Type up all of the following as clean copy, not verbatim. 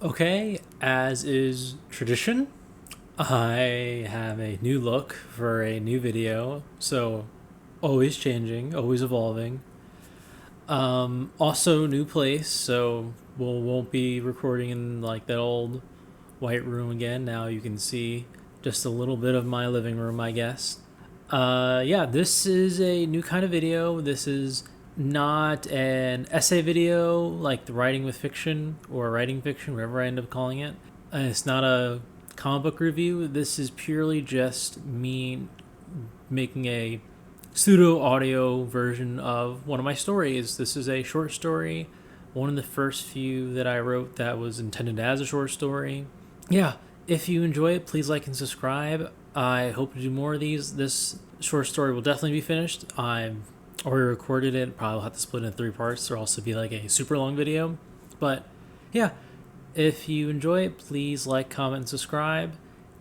Okay, as is tradition, I have a new look for a new video, so always changing, always evolving. Also, new place, so won't be recording in like that old white room again. Now you can see just a little bit of my living room, I guess. Yeah, this is a new kind of video. This is not an essay video like the writing with fiction or writing fiction, whatever I end up calling it. It's not a comic book review. This is purely just me making a pseudo audio version of one of my stories. This is a short story, one of the first few that I wrote that was intended as a short story. Yeah, if you enjoy it, please like and subscribe. I hope to do more of these. This short story will definitely be finished. I've already recorded it. Probably will have to split it in 3 parts or also be like a super long video. But yeah, if you enjoy it, please like, comment, and subscribe.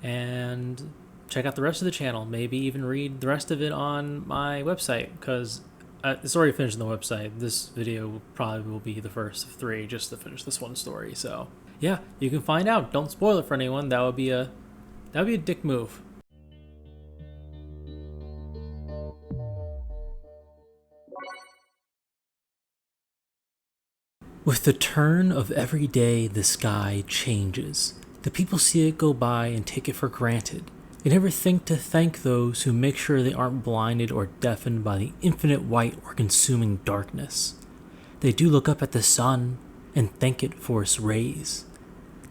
And check out the rest of the channel. Maybe even read the rest of it on my website because it's already finished on the website. This video probably will be the first of 3 just to finish this one story. So yeah, you can find out. Don't spoil it for anyone. That would be a dick move. With the turn of every day, the sky changes. The people see it go by and take it for granted. They never think to thank those who make sure they aren't blinded or deafened by the infinite white or consuming darkness. They do look up at the sun and thank it for its rays.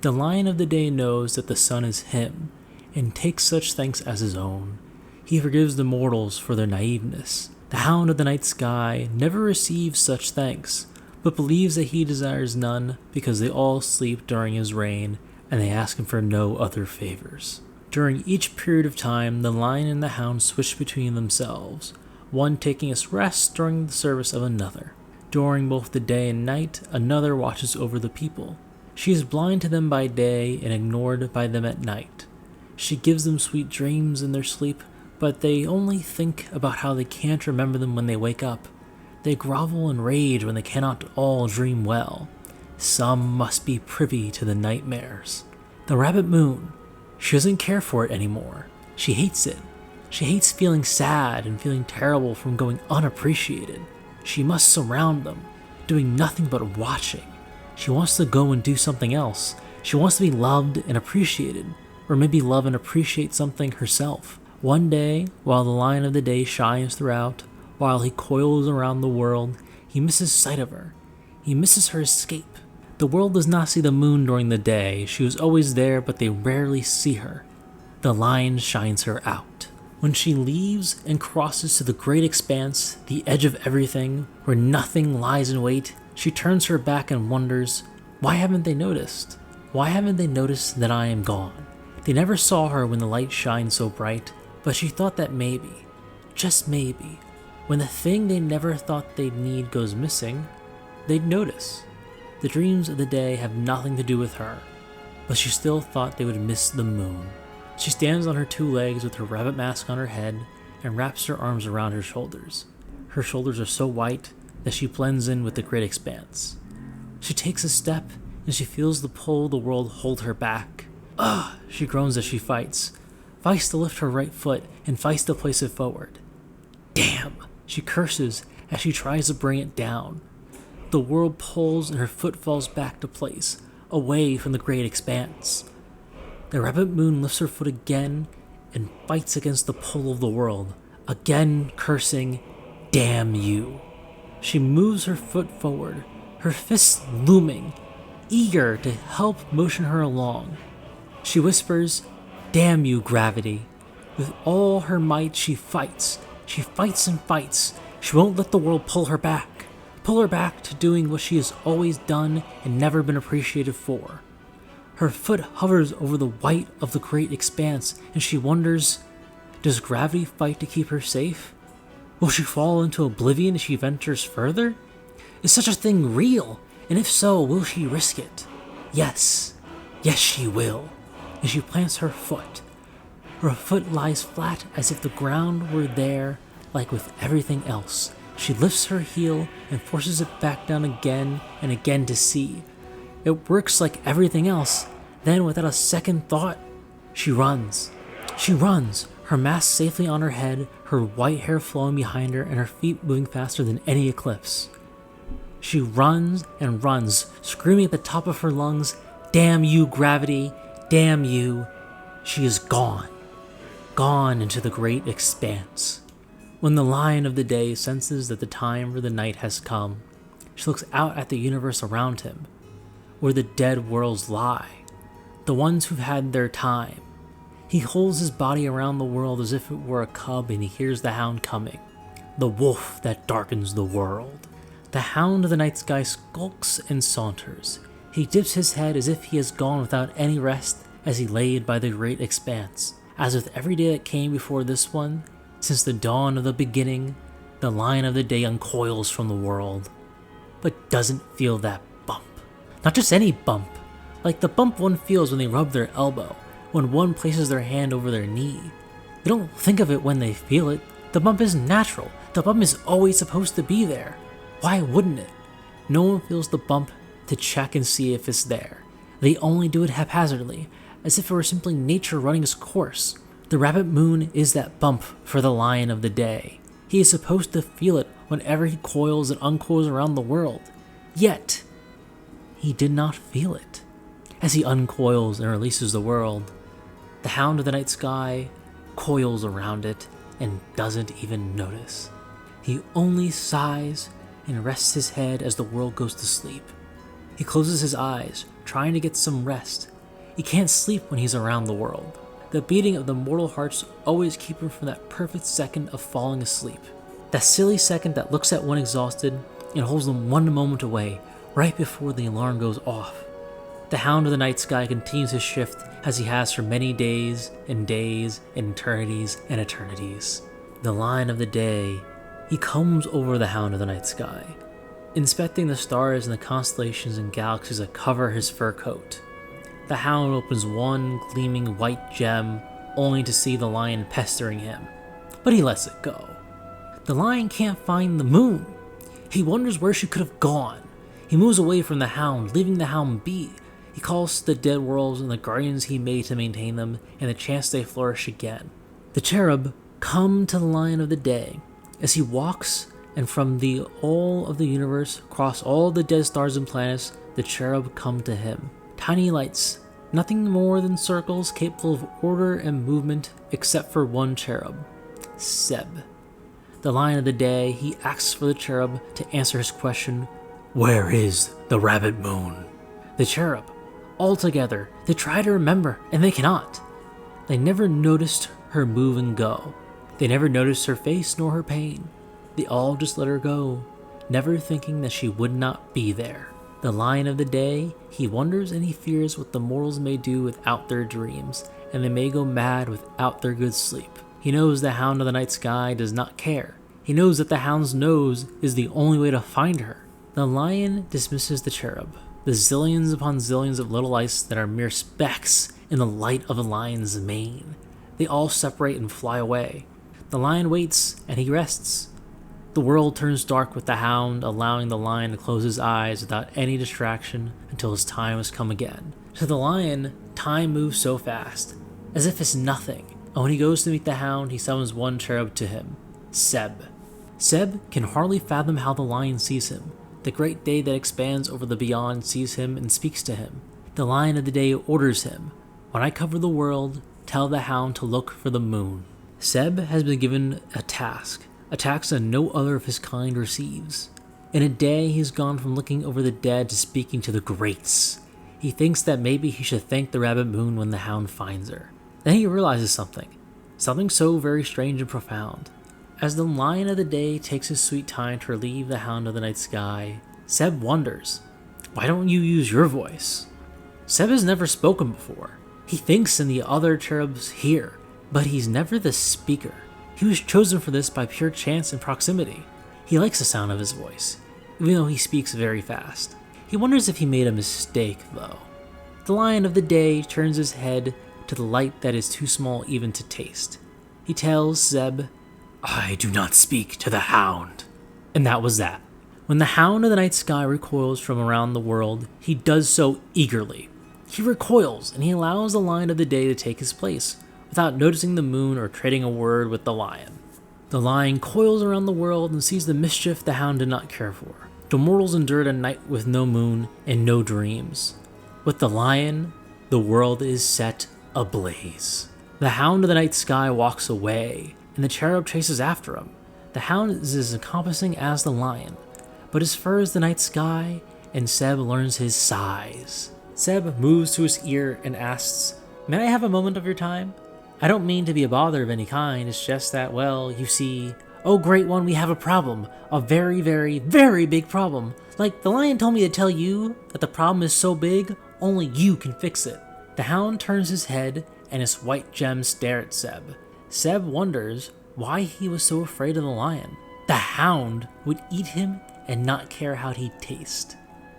The Lion of the Day knows that the sun is him and takes such thanks as his own. He forgives the mortals for their naiveness. The Hound of the Night Sky never receives such thanks, but believes that he desires none because they all sleep during his reign and they ask him for no other favors. During each period of time, the Lion and the Hound switch between themselves, one taking its rest during the service of another. During both the day and night, another watches over the people. She is blind to them by day and ignored by them at night. She gives them sweet dreams in their sleep, but they only think about how they can't remember them when they wake up. They grovel in rage when they cannot all dream well. Some must be privy to the nightmares. The rabbit moon. She doesn't care for it anymore. She hates it. She hates feeling sad and feeling terrible from going unappreciated. She must surround them, doing nothing but watching. She wants to go and do something else. She wants to be loved and appreciated, or maybe love and appreciate something herself. One day, while the Lion of the Day shines throughout, while he coils around the world, he misses sight of her. He misses her escape. The world does not see the moon during the day. She was always there, but they rarely see her. The lion shines her out. When she leaves and crosses to the great expanse, the edge of everything, where nothing lies in wait, she turns her back and wonders, why haven't they noticed? Why haven't they noticed that I am gone? They never saw her when the light shined so bright, but she thought that maybe, just maybe, when the thing they never thought they'd need goes missing, they'd notice. The dreams of the day have nothing to do with her, but she still thought they would miss the moon. She stands on her 2 legs with her rabbit mask on her head and wraps her arms around her shoulders. Her shoulders are so white that she blends in with the great expanse. She takes a step and she feels the pull of the world hold her back. Ugh! She groans as she fights to lift her right foot and fights to place it forward. Damn! She curses as she tries to bring it down. The world pulls and her foot falls back to place, away from the great expanse. The rabbit moon lifts her foot again and fights against the pull of the world, again cursing, damn you. She moves her foot forward, her fists looming, eager to help motion her along. She whispers, damn you, gravity. With all her might she fights. She fights and fights. She won't let the world pull her back to doing what she has always done and never been appreciated for. Her foot hovers over the white of the great expanse, and she wonders, does gravity fight to keep her safe? Will she fall into oblivion if she ventures further? Is such a thing real? And if so, will she risk it? Yes, she will. And she plants her foot. Her foot lies flat as if the ground were there, like with everything else. She lifts her heel and forces it back down again and again to see, It works like everything else. Then, without a second thought, she runs. She runs, her mask safely on her head, her white hair flowing behind her, and her feet moving faster than any eclipse. She runs and runs, screaming at the top of her lungs, "Damn you, gravity! Damn you!" She is gone. Gone into the great expanse. When the Lion of the Day senses that the time for the night has come, she looks out at the universe around him, where the dead worlds lie, the ones who've had their time. He holds his body around the world as if it were a cub, and he hears the Hound coming, the wolf that darkens the world. The Hound of the night sky skulks and saunters. He dips his head as if he has gone without any rest as he laid by the great expanse. As with every day that came before this one, since the dawn of the beginning, the Lion of the Day uncoils from the world, but doesn't feel that bump. Not just any bump, like the bump one feels when they rub their elbow, when one places their hand over their knee. They don't think of it when they feel it. The bump is natural. The bump is always supposed to be there. Why wouldn't it? No one feels the bump to check and see if it's there. They only do it haphazardly, as if it were simply nature running its course. The rabbit moon is that bump for the Lion of the Day. He is supposed to feel it whenever he coils and uncoils around the world. Yet, he did not feel it. As he uncoils and releases the world, the Hound of the night sky coils around it and doesn't even notice. He only sighs and rests his head as the world goes to sleep. He closes his eyes, trying to get some rest. He can't sleep when he's around the world. The beating of the mortal hearts always keep him from that perfect second of falling asleep. That silly second that looks at one exhausted and holds them one moment away, right before the alarm goes off. The Hound of the night sky continues his shift as he has for many days and eternities and eternities. The Lion of the Day, he combs over the Hound of the night sky, inspecting the stars and the constellations and galaxies that cover his fur coat. The Hound opens one gleaming white gem, only to see the Lion pestering him, but he lets it go. The Lion can't find the moon. He wonders where she could have gone. He moves away from the Hound, leaving the Hound be. He calls to the dead worlds and the guardians he made to maintain them, and the chance they flourish again. The cherub come to the Lion of the Day as he walks, and from the all of the universe, across all the dead stars and planets, the cherub come to him. Tiny lights, nothing more than circles capable of order and movement, except for one cherub, Seb. The Lion of the Day, he asks for the cherub to answer his question, "Where is the rabbit moon?" The cherub, all together, they try to remember, and they cannot. They never noticed her move and go. They never noticed her face nor her pain. They all just let her go, never thinking that she would not be there. The Lion of the Day, he wonders and he fears what the mortals may do without their dreams, and they may go mad without their good sleep. He knows the Hound of the night sky does not care. He knows that the Hound's nose is the only way to find her. The Lion dismisses the cherub, the zillions upon zillions of little lights that are mere specks in the light of a lion's mane. They all separate and fly away. The Lion waits and he rests. The world turns dark with the Hound, allowing the Lion to close his eyes without any distraction until his time has come again. To the Lion, time moves so fast, as if it's nothing. And when he goes to meet the Hound, he summons one cherub to him, Seb. Seb can hardly fathom how the Lion sees him. The great day that expands over the beyond sees him and speaks to him. The Lion of the Day orders him, "When I cover the world, tell the Hound to look for the moon." Seb has been given a task that no other of his kind receives. In a day, he's gone from looking over the dead to speaking to the greats. He thinks that maybe he should thank the rabbit moon when the Hound finds her. Then he realizes something so very strange and profound. As the Lion of the Day takes his sweet time to relieve the Hound of the night sky, Seb wonders, "Why don't you use your voice?" Seb has never spoken before. He thinks and the other cherubs hear, but he's never the speaker. He was chosen for this by pure chance and proximity. He likes the sound of his voice, even though he speaks very fast. He wonders if he made a mistake, though. The Lion of the Day turns his head to the light that is too small even to taste. He tells Seb, "I do not speak to the Hound." And that was that. When the Hound of the Night Sky recoils from around the world, he does so eagerly. He recoils, and he allows the Lion of the Day to take his place, without noticing the moon or trading a word with the lion. The lion coils around the world and sees the mischief the Hound did not care for. The mortals endured a night with no moon and no dreams. With the lion, the world is set ablaze. The Hound of the Night Sky walks away, and the cherub chases after him. The Hound is as encompassing as the lion, but his fur is the night sky, and Seb learns his size. Seb moves to his ear and asks, "May I have a moment of your time? I don't mean to be a bother of any kind, it's just that, well, you see, oh great one, we have a problem. A very, very, very big problem. Like, the lion told me to tell you that the problem is so big, only you can fix it." The Hound turns his head, and his white gems stare at Seb. Seb wonders why he was so afraid of the lion. The Hound would eat him and not care how he'd taste.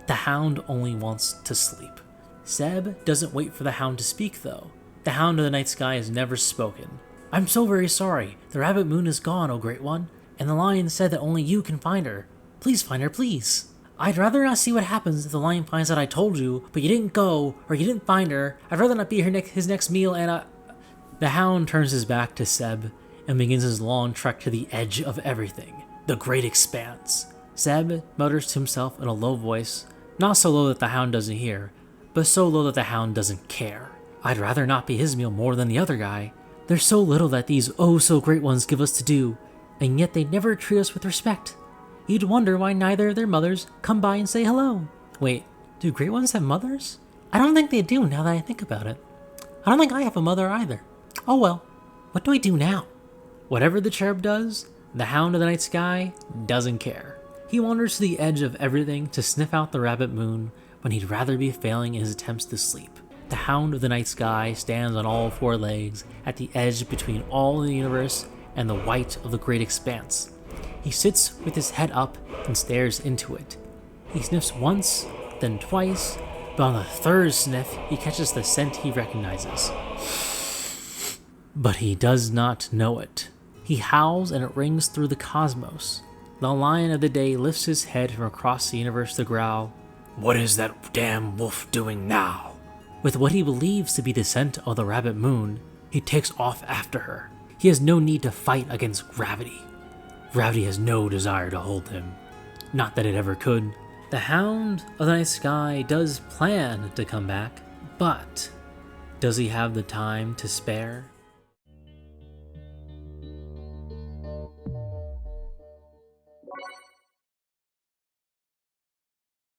The Hound only wants to sleep. Seb doesn't wait for the Hound to speak, though. The Hound of the Night Sky has never spoken. "I'm so very sorry. The rabbit moon is gone, oh great one, and the lion said that only you can find her. Please find her, please." "I'd rather not see what happens if the lion finds out I told you, but you didn't go, or you didn't find her. I'd rather not be his next meal, and The Hound turns his back to Seb and begins his long trek to the edge of everything, the great expanse. Seb mutters to himself in a low voice, not so low that the Hound doesn't hear, but so low that the Hound doesn't care. "I'd rather not be his meal more than the other guy. There's so little that these oh-so-great ones give us to do, and yet they never treat us with respect. You'd wonder why neither of their mothers come by and say hello." Wait, do great ones have mothers? I don't think they do now that I think about it. I don't think I have a mother either. Oh well, what do I do now? Whatever the cherub does, the Hound of the Night Sky doesn't care. He wanders to the edge of everything to sniff out the rabbit moon when he'd rather be failing in his attempts to sleep. The Hound of the Night Sky stands on all four legs at the edge between all the universe and the white of the great expanse. He sits with his head up and stares into it. He sniffs once, then twice, but on the third sniff he catches the scent he recognizes. But he does not know it. He howls and it rings through the cosmos. The Lion of the Day lifts his head from across the universe to growl, "What is that damn wolf doing now?" With what he believes to be the scent of the rabbit moon, he takes off after her. He has no need to fight against gravity. Gravity has no desire to hold him. Not that it ever could. The Hound of the Night Sky does plan to come back, but does he have the time to spare?